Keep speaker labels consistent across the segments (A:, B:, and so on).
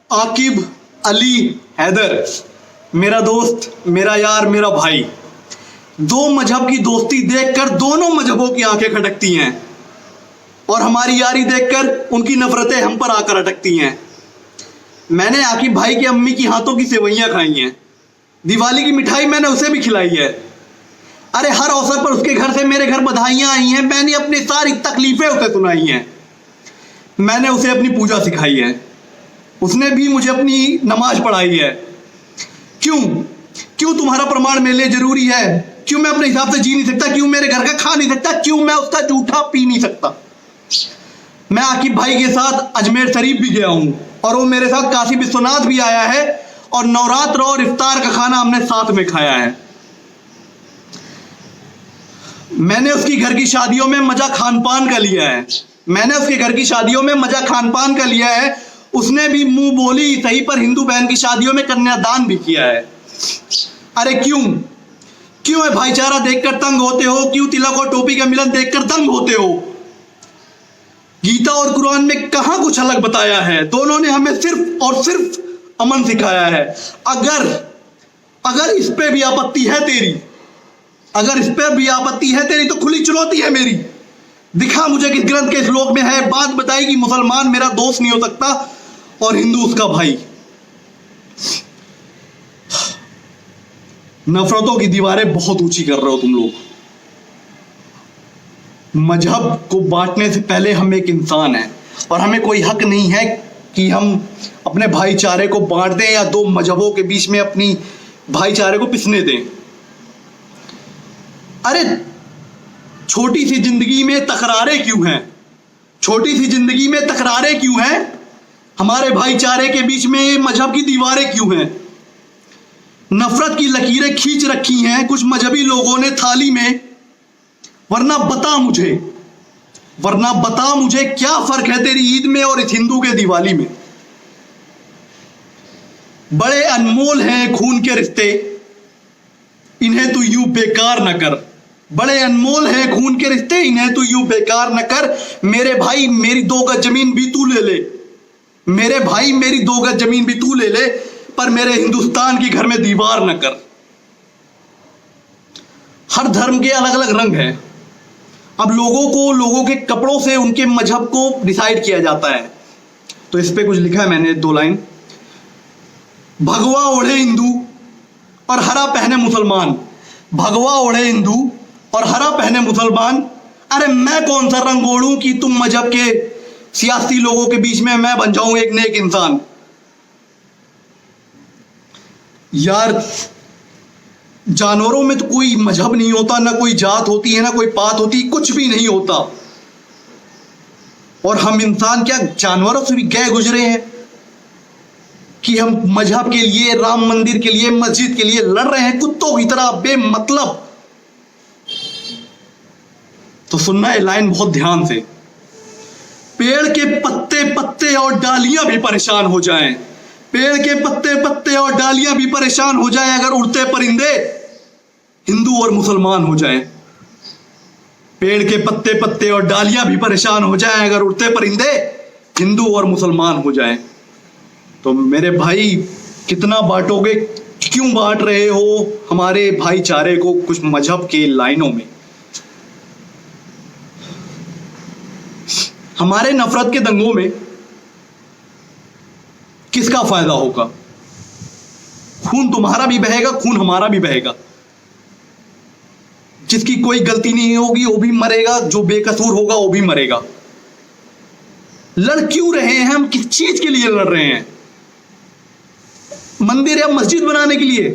A: आकिब अली हैदर, मेरा दोस्त, मेरा यार, मेरा भाई। दो मजहब की दोस्ती देखकर दोनों मजहबों की आंखें खटकती हैं और हमारी यारी देखकर उनकी नफरतें हम पर आकर अटकती हैं। मैंने आकिब भाई की अम्मी की हाथों की सेवइयां खाई हैं, दिवाली की मिठाई मैंने उसे भी खिलाई है। अरे हर अवसर पर उसके घर से मेरे घर बधाइयां आई हैं, मैंने अपनी सारी तकलीफें उसे सुनाई हैं। मैंने उसे अपनी पूजा सिखाई है, उसने भी मुझे अपनी नमाज पढ़ाई है। क्यों क्यों तुम्हारा प्रमाण मेरे लिए जरूरी है? क्यों मैं अपने हिसाब से जी नहीं सकता? क्यों मेरे घर का खा नहीं सकता? क्यों मैं उसका जूठा पी नहीं सकता? मैं आकिब भाई के साथ अजमेर शरीफ भी गया हूं और वो मेरे साथ काशी विश्वनाथ भी आया है और नवरात्र और इफ्तार का खाना हमने साथ में खाया है। मैंने उसकी घर की शादियों में मजा खान पान का लिया है, मैंने उसके घर की शादियों में मजा खान पान का लिया है। उसने भी मुंह बोली सही पर हिंदू बहन की शादियों में कन्यादान भी किया है। अरे क्यों क्यों है भाईचारा देखकर तंग होते हो? क्यों तिलक और टोपी का मिलन देखकर दंग होते हो? गीता और कुरान में कहां कुछ अलग बताया है? दोनों ने हमें सिर्फ और सिर्फ अमन सिखाया है। अगर इस पे भी आपत्ति है तेरी, अगर इस पे भी आपत्ति है तेरी, तो खुली चुनौती है मेरी। दिखा मुझे किस ग्रंथ के श्लोक में है बात बताई कि मुसलमान मेरा दोस्त नहीं हो सकता और हिंदू उसका भाई। नफरतों की दीवारें बहुत ऊंची कर रहे हो तुम लोग। मजहब को बांटने से पहले हम एक इंसान हैं और हमें कोई हक नहीं है कि हम अपने भाईचारे को बांट दें या दो मजहबों के बीच में अपनी भाईचारे को पिसने दें। अरे छोटी सी जिंदगी में तकरारें क्यों हैं? छोटी सी जिंदगी में तकरारें क्यों हैं? हमारे भाईचारे के बीच में मजहब की दीवारें क्यों हैं? नफरत की लकीरें खींच रखी हैं कुछ मजहबी लोगों ने थाली में। वरना बता मुझे क्या फर्क है तेरी ईद में और इस हिंदू के दिवाली में? बड़े अनमोल हैं खून के रिश्ते, इन्हें तू यूं बेकार न कर। बड़े अनमोल हैं खून के रिश्ते, इन्हें तू यूं बेकार न कर। मेरे भाई मेरी 2 गज जमीन भी तू ले ले, मेरे भाई मेरी 2 गज जमीन भी तू ले ले, पर मेरे हिंदुस्तान की घर में दीवार न कर। हर धर्म के अलग अलग रंग हैं। अब लोगों के कपड़ों से उनके मजहब को डिसाइड किया जाता है। तो इस पे कुछ लिखा है मैंने 2 लाइन। भगवा ओढ़े हिंदू और हरा पहने मुसलमान, भगवा ओढ़े हिंदू और हरा पहने मुसलमान। अरे मैं कौन सा रंग ओढ़ूं कि तुम मजहब के सियासी लोगों के बीच में मैं बन जाऊं एक नेक इंसान? यार जानवरों में तो कोई मजहब नहीं होता, ना कोई जात होती है, ना कोई पात होती, कुछ भी नहीं होता। और हम इंसान क्या जानवरों से भी गए गुजरे हैं कि हम मजहब के लिए, राम मंदिर के लिए, मस्जिद के लिए लड़ रहे हैं कुत्तों की तरह बेमतलब। तो सुनना है लाइन बहुत ध्यान से। पेड़ के पत्ते पत्ते और डालियां भी परेशान हो जाएं, पेड़ के पत्ते पत्ते और डालियां भी परेशान हो जाएं अगर उड़ते परिंदे हिंदू और मुसलमान हो जाएं। पेड़ के पत्ते पत्ते और डालियां भी परेशान हो जाएं अगर उड़ते परिंदे हिंदू और मुसलमान हो जाएं। तो मेरे भाई कितना बांटोगे? क्यों बांट रहे हो हमारे भाईचारे को कुछ मजहब के लाइनों में? हमारे नफरत के दंगों में किसका फायदा होगा? खून तुम्हारा भी बहेगा, खून हमारा भी बहेगा। जिसकी कोई गलती नहीं होगी वो भी मरेगा, जो बेकसूर होगा वो भी मरेगा। लड़ क्यों रहे हैं हम? किस चीज के लिए लड़ रहे हैं? मंदिर या मस्जिद बनाने के लिए?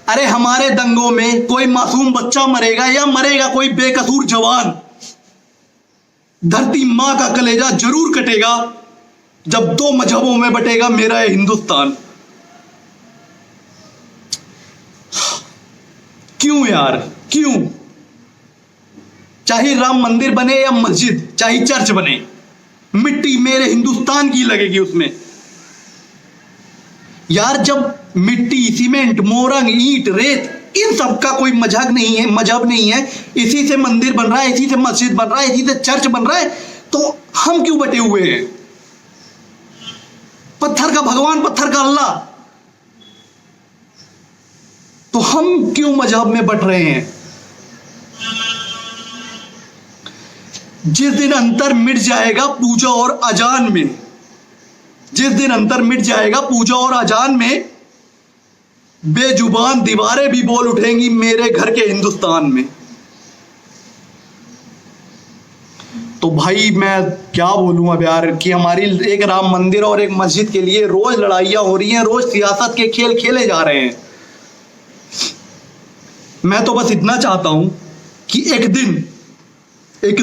A: अरे हमारे दंगों में कोई मासूम बच्चा मरेगा या मरेगा कोई बेकसूर जवान। धरती मां का कलेजा जरूर कटेगा जब 2 मजहबों में बटेगा मेरा हिंदुस्तान। क्यों यार क्यों? चाहे राम मंदिर बने या मस्जिद, चाहे चर्च बने, मिट्टी मेरे हिंदुस्तान की लगेगी उसमें। यार जब मिट्टी, सीमेंट, मोरंग, ईंट, रेत, इन सब का कोई मजहब नहीं है, इसी से मंदिर बन रहा है, इसी से मस्जिद बन रहा है, इसी से चर्च बन रहा है, तो हम क्यों बटे हुए हैं? पत्थर का भगवान, पत्थर का अल्लाह। तो हम क्यों मजहब में बट रहे हैं? जिस दिन अंतर मिट जाएगा पूजा और अजान में, जिस दिन अंतर मिट जाएगा पूजा और अजान में, बेजुबान दीवारें भी बोल उठेंगी मेरे घर के हिंदुस्तान में। तो भाई मैं क्या बोलूं अब यार, कि हमारी एक राम मंदिर और एक मस्जिद के लिए रोज लड़ाइयां हो रही हैं, रोज सियासत के खेल खेले जा रहे हैं। मैं तो बस इतना चाहता हूं कि एक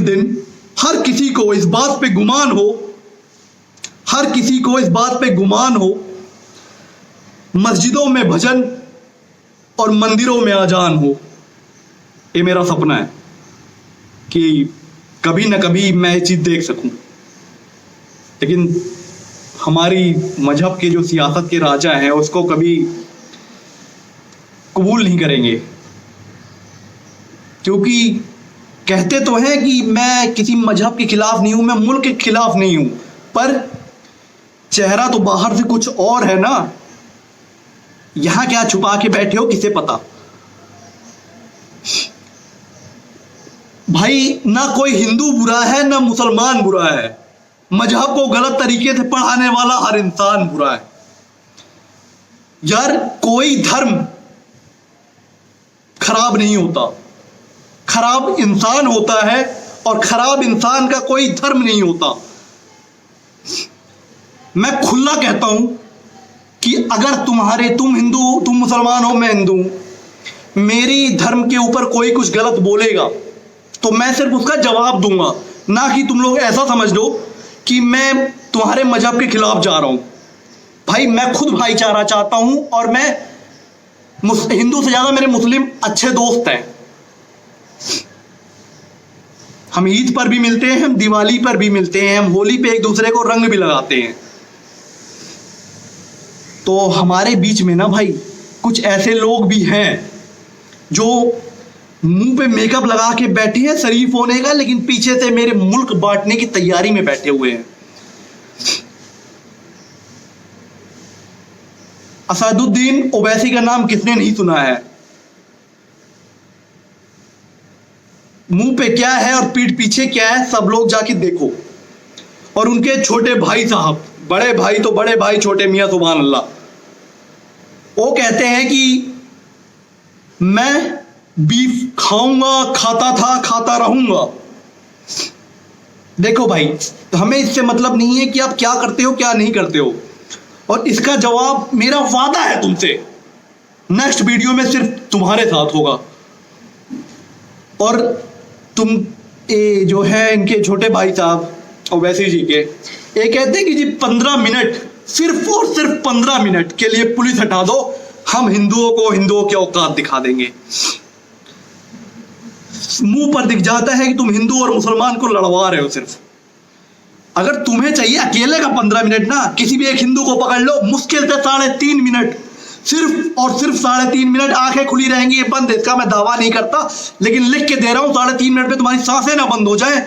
A: दिन हर किसी को इस बात पे गुमान हो, हर किसी को इस बात पे गुमान हो, मस्जिदों में भजन और मंदिरों में अजान हो। ये मेरा सपना है कि कभी ना कभी मैं ये चीज देख सकूं। लेकिन हमारी मजहब के जो सियासत के राजा हैं उसको कभी कबूल नहीं करेंगे, क्योंकि कहते तो हैं कि मैं किसी मजहब के खिलाफ नहीं हूं, मैं मुल्क के खिलाफ नहीं हूं, पर चेहरा तो बाहर से कुछ और है ना। यहां क्या छुपा के बैठे हो किसे पता। भाई ना कोई हिंदू बुरा है ना मुसलमान बुरा है, मजहब को गलत तरीके से पढ़ाने वाला हर इंसान बुरा है। यार कोई धर्म खराब नहीं होता, खराब इंसान होता है, और खराब इंसान का कोई धर्म नहीं होता। मैं खुला कहता हूं कि अगर तुम हिंदू, तुम मुसलमान हो, मैं हिंदू हूं, मेरी धर्म के ऊपर कोई कुछ गलत बोलेगा तो मैं सिर्फ उसका जवाब दूंगा, ना कि तुम लोग ऐसा समझ लो कि मैं तुम्हारे मजहब के खिलाफ जा रहा हूं। भाई मैं खुद भाईचारा चाहता हूं, और मैं हिंदू से ज्यादा मेरे मुस्लिम अच्छे दोस्त हैं। हम ईद पर भी मिलते हैं, हम दिवाली पर भी मिलते हैं, हम होली पे एक दूसरे को रंग भी लगाते हैं। तो हमारे बीच में ना भाई कुछ ऐसे लोग भी हैं जो मुंह पे मेकअप लगा के बैठे हैं शरीफ होने का, लेकिन पीछे से मेरे मुल्क बांटने की तैयारी में बैठे हुए हैं। असदुद्दीन ओवैसी का नाम किसने नहीं सुना है? मुंह पे क्या है और पीठ पीछे क्या है सब लोग जाके देखो। और उनके छोटे भाई साहब, बड़े भाई तो बड़े भाई, छोटे मियां सुभान अल्लाह, वो कहते हैं कि मैं बीफ खाऊंगा, खाता था, खाता रहूंगा। देखो भाई, हमें इससे मतलब नहीं है कि आप क्या करते हो क्या नहीं करते हो, और इसका जवाब मेरा वादा है तुमसे नेक्स्ट वीडियो में सिर्फ तुम्हारे साथ होगा। और तुम ये जो है इनके छोटे भाई साहब ओवैसी जी के, ये कहते हैं कि जी 15 मिनट, सिर्फ और सिर्फ 15 मिनट के लिए पुलिस हटा दो, हम हिंदुओं को हिंदुओं के औकात दिखा देंगे। मुंह पर दिख जाता है कि तुम हिंदू और मुसलमान को लड़वा रहे हो। सिर्फ अगर तुम्हें चाहिए अकेले का 15 मिनट ना, किसी भी एक हिंदू को पकड़ लो, मुश्किल से 3.5 मिनट, सिर्फ और सिर्फ 3.5 मिनट, आंखें खुली रहेंगी, ये बंद, इसका मैं दावा नहीं करता, लेकिन लिख के दे रहा हूं 3.5 मिनट में तुम्हारी सांसें ना बंद हो जाए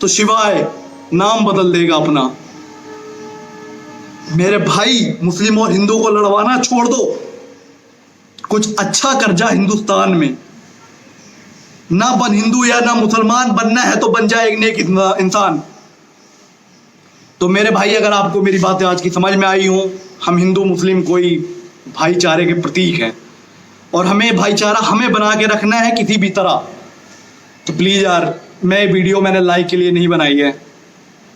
A: तो शिवाय नाम बदल देगा अपना। मेरे भाई, मुस्लिम और हिंदू को लड़वाना छोड़ दो, कुछ अच्छा कर जा हिंदुस्तान में। ना बन हिंदू या ना मुसलमान, बनना है तो बन जाए एक नेक इंसान। तो मेरे भाई, अगर आपको मेरी बातें आज की समझ में आई हो, हम हिंदू मुस्लिम कोई भाईचारे के प्रतीक हैं, और हमें भाईचारा हमें बना के रखना है किसी भी तरह। तो प्लीज़ यार, मैं वीडियो मैंने लाइक के लिए नहीं बनाई है,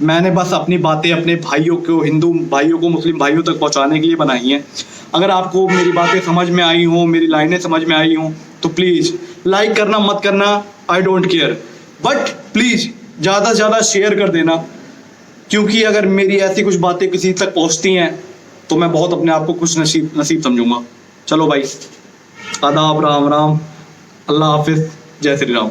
A: मैंने बस अपनी बातें अपने भाइयों को, हिंदू भाइयों को मुस्लिम भाइयों तक पहुंचाने के लिए बनाई हैं। अगर आपको मेरी बातें समझ में आई हों, मेरी लाइनें समझ में आई हों, तो प्लीज़ लाइक करना मत करना, I don't care, but please ज़्यादा से ज़्यादा शेयर कर देना, क्योंकि अगर मेरी ऐसी कुछ बातें किसी तक पहुंचती हैं तो मैं बहुत अपने आप को खुश नसीब समझूंगा। चलो भाई, आदाब, राम राम, अल्लाह हाफिज़, जय श्री राम।